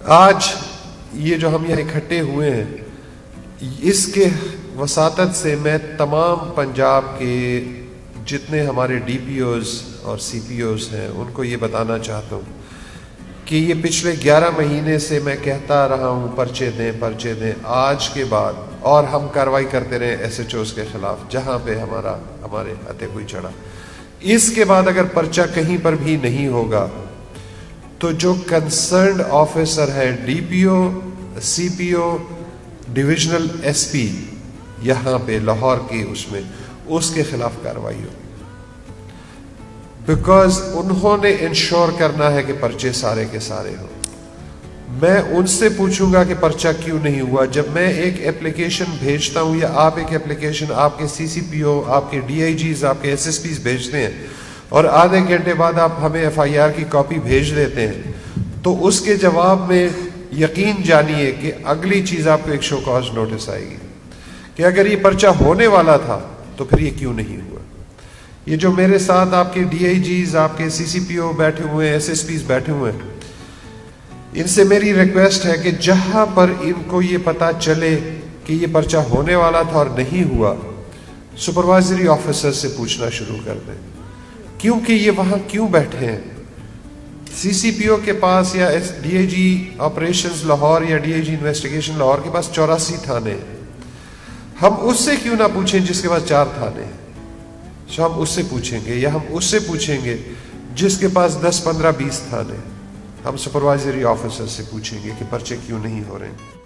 آج یہ جو ہم یہاں اکٹھے ہوئے ہیں، اس کے وساطت سے میں تمام پنجاب کے جتنے ہمارے ڈی پی اوز اور سی پی اوز ہیں ان کو یہ بتانا چاہتا ہوں کہ یہ پچھلے 11 مہینے سے میں کہتا رہا ہوں پرچے دیں، آج کے بعد اور ہم کارروائی کرتے رہے ایس ایچ اوز کے خلاف جہاں پہ ہمارے ہاتھے کوئی چڑھا. اس کے بعد اگر پرچہ کہیں پر بھی نہیں ہوگا تو جو کنسرنڈ آفیسر ہے ڈی پی او، سی پی او، ڈویژنل ایس پی یہاں پہ لاہور کی اس کے خلاف کارروائی ہوگی، بیکاز انہوں نے انشور کرنا ہے کہ پرچے سارے کے سارے ہوں. میں ان سے پوچھوں گا کہ پرچہ کیوں نہیں ہوا. جب میں ایک اپلیکیشن بھیجتا ہوں یا آپ ایک اپلیکیشن آپ کے سی سی پی او، آپ کے ڈی آئی جیز، آپ کے ایس ایس پیز بھیجتے ہیں اور آدھے گھنٹے بعد آپ ہمیں ایف آئی آر کی کاپی بھیج دیتے ہیں، تو اس کے جواب میں یقین جانیے کہ اگلی چیز آپ کو ایک شو کاز نوٹس آئے گی کہ اگر یہ پرچہ ہونے والا تھا تو پھر یہ کیوں نہیں ہوا. یہ جو میرے ساتھ آپ کے ڈی آئی جیز، آپ کے سی سی پی او بیٹھے ہوئے ہیں، ایس ایس پیز بیٹھے ہوئے ہیں، ان سے میری ریکویسٹ ہے کہ جہاں پر ان کو یہ پتا چلے کہ یہ پرچہ ہونے والا تھا اور نہیں ہوا، سپروائزری آفیسر سے پوچھنا شروع کر دیں کیونکہ یہ وہاں کیوں بیٹھے ہیں. سی سی پی او کے پاس یا D I G operations Lahore یا D I G investigation Lahore کے پاس 84 تھانے ہیں. ہم اس سے کیوں نہ پوچھیں جس کے پاس 4 تھانے ہیں؟ ہم اس سے پوچھیں گے، یا ہم اس سے پوچھیں گے جس کے پاس 10، 15، 20 تھانے. ہم سپروائزری آفیسر سے پوچھیں گے کہ پرچے کیوں نہیں ہو رہے ہیں.